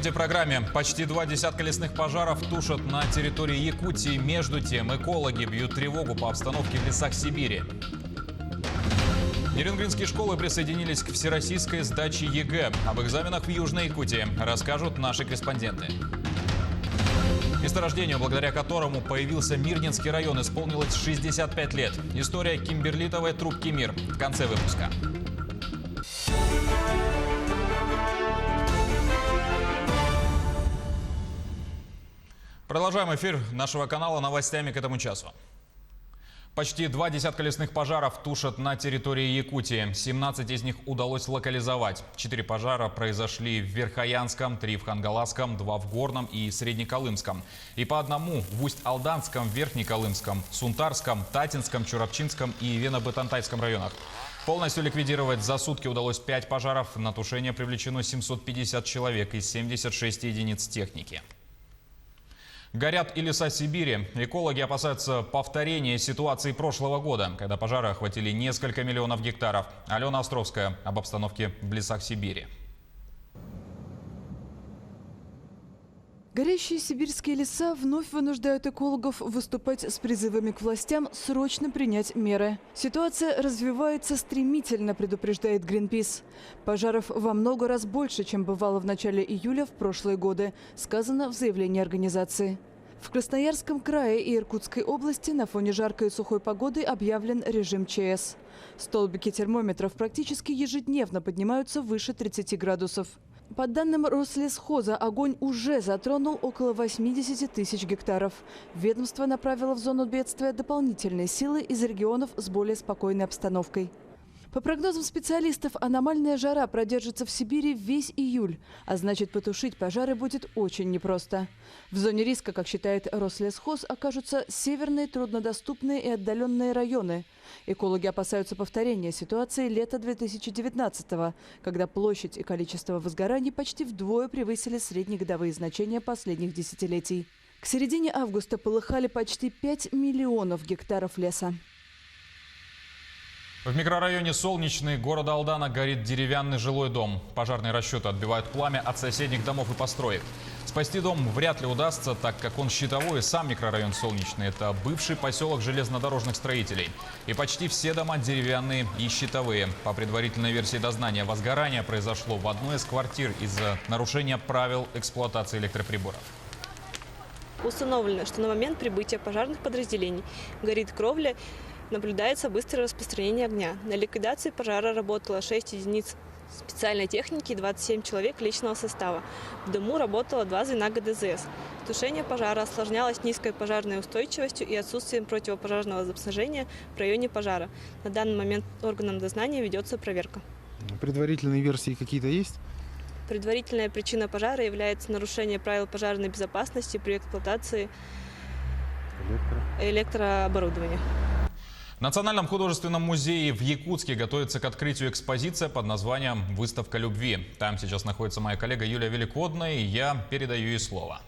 В этой программе почти 2 десятка лесных пожаров тушат на территории Якутии. Между тем, экологи бьют тревогу по обстановке в лесах Сибири. Нерюнгринские школы присоединились к всероссийской сдаче ЕГЭ. Об экзаменах в Южной Якутии расскажут наши корреспонденты. Месторождению, благодаря которому появился Мирнинский район, исполнилось 65 лет. История кимберлитовой трубки «Мир» в конце выпуска. Продолжаем эфир нашего канала новостями к этому часу. Почти 2 десятка лесных пожаров тушат на территории Якутии. 17 из них удалось локализовать. 4 пожара произошли в Верхоянском, 3 в Хангаласском, 2 в Горном и Среднеколымском. И по одному в Усть-Алданском, Верхнеколымском, Сунтарском, Татинском, Чурапчинском и Вено-Бытантайском районах. Полностью ликвидировать за сутки удалось 5 пожаров. На тушение привлечено 750 человек и 76 единиц техники. Горят и леса Сибири. Экологи опасаются повторения ситуации прошлого года, когда пожары охватили несколько миллионов гектаров. Алена Островская об обстановке в лесах Сибири. Горящие сибирские леса вновь вынуждают экологов выступать с призывами к властям срочно принять меры. Ситуация развивается стремительно, предупреждает Greenpeace. Пожаров во много раз больше, чем бывало в начале июля в прошлые годы, сказано в заявлении организации. В Красноярском крае и Иркутской области на фоне жаркой и сухой погоды объявлен режим ЧС. Столбики термометров практически ежедневно поднимаются выше 30 градусов. По данным Рослесхоза, огонь уже затронул около 80 тысяч гектаров. Ведомство направило в зону бедствия дополнительные силы из регионов с более спокойной обстановкой. По прогнозам специалистов, аномальная жара продержится в Сибири весь июль, а значит, потушить пожары будет очень непросто. В зоне риска, как считает Рослесхоз, окажутся северные, труднодоступные и отдаленные районы. Экологи опасаются повторения ситуации лета 2019-го, когда площадь и количество возгораний почти вдвое превысили среднегодовые значения последних десятилетий. К середине августа полыхали почти 5 миллионов гектаров леса. В микрорайоне Солнечный города Алдана горит деревянный жилой дом. Пожарные расчеты отбивают пламя от соседних домов и построек. Спасти дом вряд ли удастся, так как он щитовой, и сам микрорайон Солнечный – это бывший поселок железнодорожных строителей. И почти все дома деревянные и щитовые. По предварительной версии дознания, возгорание произошло в одной из квартир из-за нарушения правил эксплуатации электроприборов. Установлено, что на момент прибытия пожарных подразделений горит кровля. Наблюдается быстрое распространение огня. На ликвидации пожара работало 6 единиц специальной техники и 27 человек личного состава. В дому работало 2 звена ГДЗС. Тушение пожара осложнялось низкой пожарной устойчивостью и отсутствием противопожарного снабжения в районе пожара. На данный момент органом дознания ведется проверка. Предварительные версии какие-то есть? Предварительная причина пожара является нарушение правил пожарной безопасности при эксплуатации электрооборудования. В Национальном художественном музее в Якутске готовится к открытию экспозиция под названием «Выставка любви». Там сейчас находится моя коллега Юлия Великодная, и я передаю ей слово.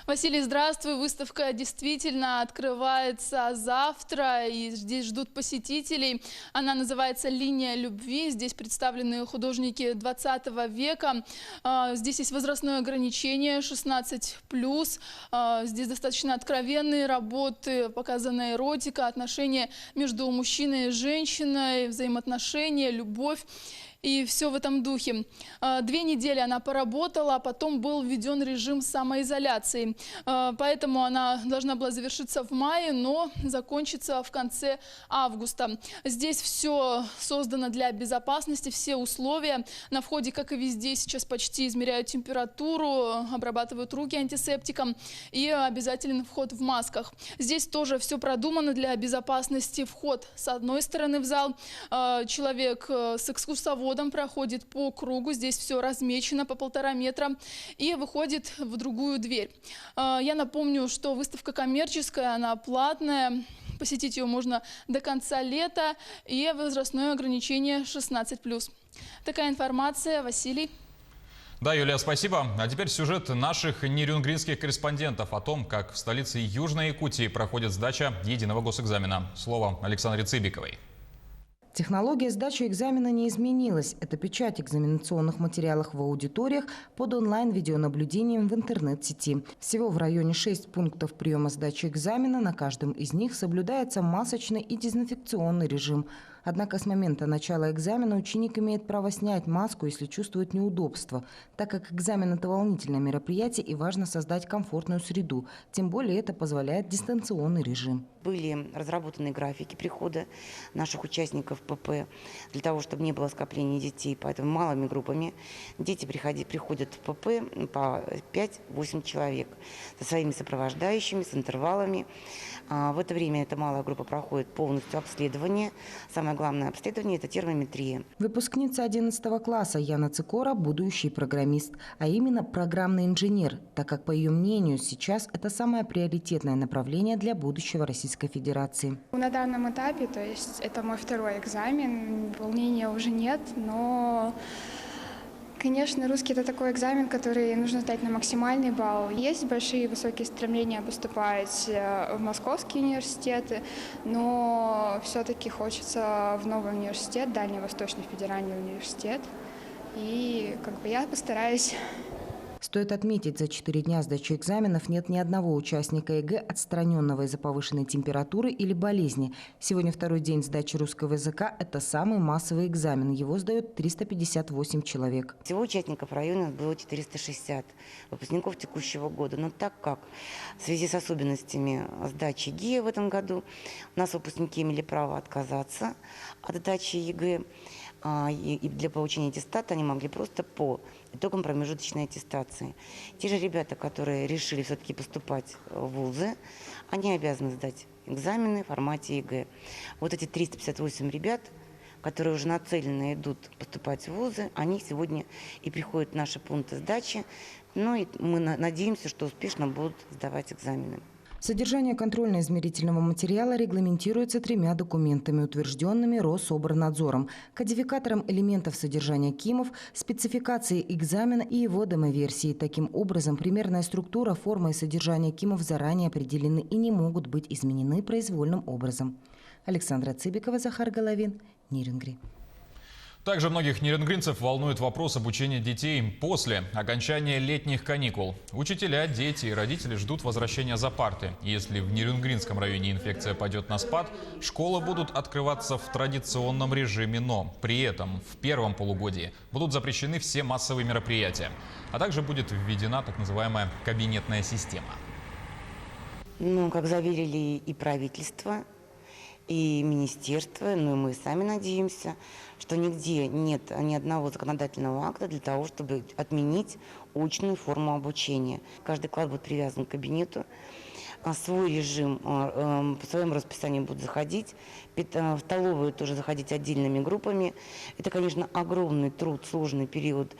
Василий, здравствуй. Выставка действительно открывается завтра, и здесь ждут посетителей. Она называется «Линия любви». Здесь представлены художники 20 века. Здесь есть возрастное ограничение 16+. Здесь достаточно откровенные работы, показана эротика, отношения между мужчиной и женщиной, взаимоотношения, любовь. И все в этом духе. 2 недели она поработала, а потом был введен режим самоизоляции. Поэтому она должна была завершиться в мае, но закончится в конце августа. Здесь все создано для безопасности, все условия. На входе, как и везде, сейчас почти измеряют температуру, обрабатывают руки антисептиком и обязателен вход в масках. Здесь тоже все продумано для безопасности. Вход с одной стороны в зал. Человек с экскурсоводом проходит по кругу, здесь все размечено по 1,5 метра и выходит в другую дверь. Я напомню, что выставка коммерческая, она платная, посетить ее можно до конца лета и возрастное ограничение 16+. Такая информация, Василий. Да, Юлия, спасибо. А теперь сюжет наших нерюнгринских корреспондентов о том, как в столице Южной Якутии проходит сдача единого госэкзамена. Слово Александре Цыбиковой. Технология сдачи экзамена не изменилась. Это печать экзаменационных материалов в аудиториях под онлайн-видеонаблюдением в интернет-сети. Всего в районе 6 пунктов приема сдачи экзамена. На каждом из них соблюдается масочный и дезинфекционный режим. Однако с момента начала экзамена ученик имеет право снять маску, если чувствует неудобство, так как экзамен – это волнительное мероприятие и важно создать комфортную среду. Тем более это позволяет дистанционный режим. Были разработаны графики прихода наших участников ПП для того, чтобы не было скопления детей. Поэтому малыми группами дети приходят в ПП по 5-8 человек со своими сопровождающими, с интервалами. В это время эта малая группа проходит полностью обследование. Самое главное обследование – это термометрия. Выпускница 11 класса Яна Цикора – будущий программист, а именно программный инженер, так как, по ее мнению, сейчас это самое приоритетное направление для будущего Российской Федерации. На данном этапе, то есть это мой второй экзамен, волнения уже нет, но, конечно, русский – это такой экзамен, который нужно сдать на максимальный балл. Есть большие высокие стремления поступать в московские университеты, но все-таки хочется в новый университет, Дальневосточный федеральный университет, и я постараюсь. Стоит отметить, за 4 дня сдачи экзаменов нет ни одного участника ЕГЭ, отстраненного из-за повышенной температуры или болезни. Сегодня второй день сдачи русского языка – это самый массовый экзамен. Его сдают 358 человек. Всего участников района было 460 выпускников текущего года. Но так как в связи с особенностями сдачи ЕГЭ в этом году у нас выпускники имели право отказаться от сдачи ЕГЭ, и для получения аттестата они могли просто по итогам промежуточной аттестации. Те же ребята, которые решили все-таки поступать в вузы, они обязаны сдать экзамены в формате ЕГЭ. Вот эти 358 ребят, которые уже нацеленно идут поступать в вузы, они сегодня и приходят в наши пункты сдачи. Ну и мы надеемся, что успешно будут сдавать экзамены. Содержание контрольно-измерительного материала регламентируется 3 документами, утвержденными Рособорнадзором: кодификатором элементов содержания КИМов, спецификацией экзамена и его демоверсией. Таким образом, примерная структура, форма и содержание КИМов заранее определены и не могут быть изменены произвольным образом. Александра Цыбикова, Захар Головин, Нирингри. Также многих нирингринцев волнует вопрос обучения детей после окончания летних каникул. Учителя, дети и родители ждут возвращения за парты. Если в Нирингринском районе инфекция пойдет на спад, школы будут открываться в традиционном режиме, но при этом в первом полугодии будут запрещены все массовые мероприятия. А также будет введена так называемая кабинетная система. Как заверили и правительство, и министерство, и мы сами надеемся, что нигде нет ни одного законодательного акта для того, чтобы отменить очную форму обучения. Каждый класс будет привязан к кабинету, свой режим, по своему расписанию будут заходить, в столовую тоже заходить отдельными группами. Это, конечно, огромный труд, сложный период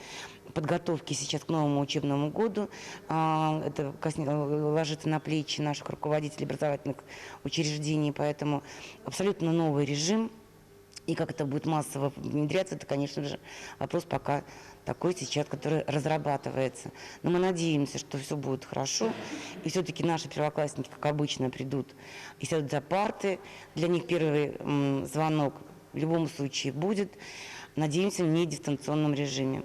подготовки сейчас к новому учебному году. Это ложится на плечи наших руководителей образовательных учреждений, поэтому абсолютно новый режим. И как это будет массово внедряться, это, конечно же, вопрос пока такой сейчас, который разрабатывается. Но мы надеемся, что все будет хорошо. И все-таки наши первоклассники, как обычно, придут и сядут за парты. Для них первый звонок в любом случае будет. Надеемся, не в дистанционном режиме.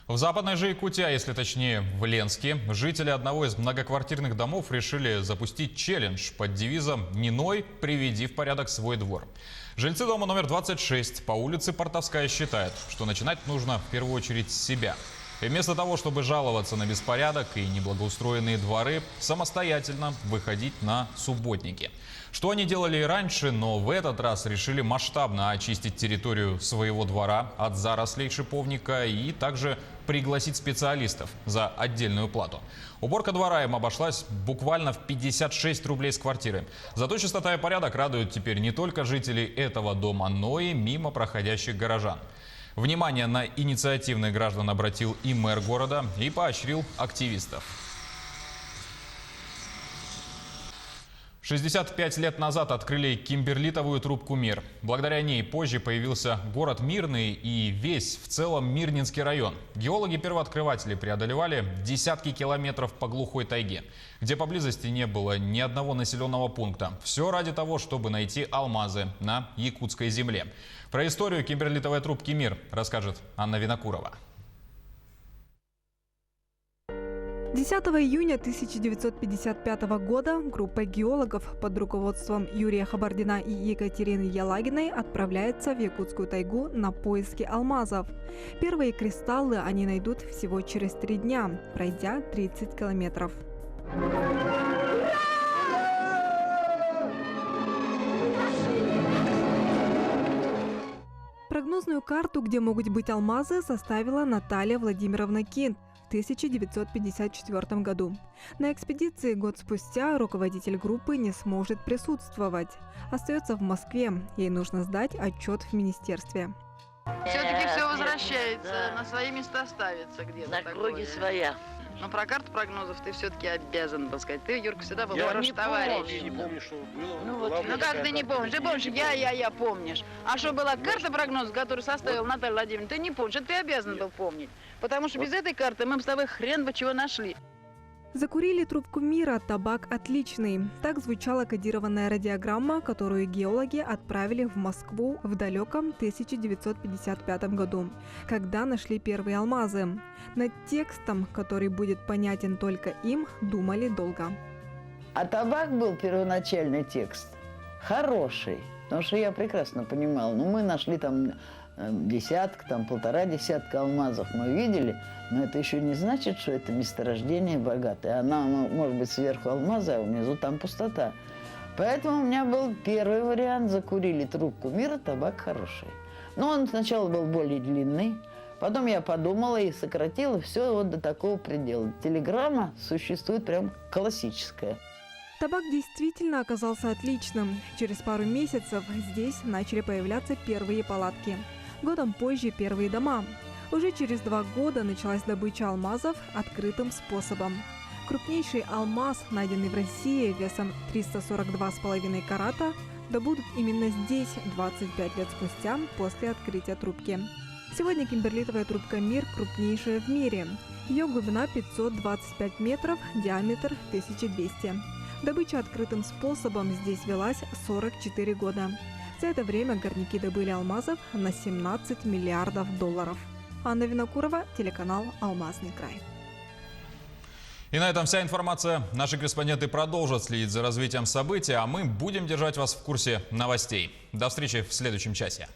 В Западной же Якутии, а если точнее в Ленске, жители одного из многоквартирных домов решили запустить челлендж под девизом «Не ной, приведи в порядок свой двор». Жильцы дома номер 26 по улице Портовская считают, что начинать нужно в первую очередь с себя. И вместо того, чтобы жаловаться на беспорядок и неблагоустроенные дворы, самостоятельно выходить на субботники. Что они делали и раньше, но в этот раз решили масштабно очистить территорию своего двора от зарослей шиповника и также пригласить специалистов за отдельную плату. Уборка двора им обошлась буквально в 56 рублей с квартиры. Зато чистота и порядок радуют теперь не только жителей этого дома, но и мимо проходящих горожан. Внимание на инициативных граждан обратил и мэр города, и поощрил активистов. 65 лет назад открыли кимберлитовую трубку «Мир». Благодаря ней позже появился город Мирный и весь в целом Мирнинский район. Геологи-первооткрыватели преодолевали десятки километров по глухой тайге, где поблизости не было ни одного населенного пункта. Все ради того, чтобы найти алмазы на якутской земле. Про историю кимберлитовой трубки «Мир» расскажет Анна Винокурова. 10 июня 1955 года группа геологов под руководством Юрия Хабардина и Екатерины Ялагиной отправляется в Якутскую тайгу на поиски алмазов. Первые кристаллы они найдут всего через 3 дня, пройдя 30 километров. Прогнозную карту, где могут быть алмазы, составила Наталья Владимировна Кинт в 1954 году. На экспедиции год спустя руководитель группы не сможет присутствовать. Остается в Москве. Ей нужно сдать отчет в министерстве. Все-таки все возвращается, на свои места ставится где-то. На круге своя. Но про карту прогнозов ты все-таки обязан был сказать. Ты, Юрка, всегда был хороший товарищ. Я не помню, что было. Ну как ты не помнишь? Ты помнишь, я помнишь. А что была карта прогнозов, которую составила Наталья Владимировна, ты не помнишь. Это ты обязан был помнить. Потому что без этой карты мы бы с тобой хрен бы чего нашли. Закурили трубку «Мира», табак отличный. Так звучала кодированная радиограмма, которую геологи отправили в Москву в далеком 1955 году, когда нашли первые алмазы. Над текстом, который будет понятен только им, думали долго. А табак был первоначальный текст хороший, потому что я прекрасно понимала, мы нашли там десятка, там 1,5 десятка алмазов мы видели, но это еще не значит, что это месторождение богатое. Она может быть сверху алмаза, а внизу там пустота. Поэтому у меня был первый вариант, закурили трубку «Мира», табак хороший. Но он сначала был более длинный, потом я подумала и сократила все вот до такого предела. Телеграмма существует прям классическая. Табак действительно оказался отличным. Через пару месяцев здесь начали появляться первые палатки. Годом позже первые дома. Уже через 2 года началась добыча алмазов открытым способом. Крупнейший алмаз, найденный в России весом 342,5 карата, добудут именно здесь 25 лет спустя после открытия трубки. Сегодня кимберлитовая трубка «Мир» крупнейшая в мире. Ее глубина 525 метров, диаметр 1200. Добыча открытым способом здесь велась 44 года. За это время горняки добыли алмазов на 17 миллиардов долларов. Анна Винокурова, телеканал «Алмазный край». И на этом вся информация. Наши корреспонденты продолжат следить за развитием событий, а мы будем держать вас в курсе новостей. До встречи в следующем часе.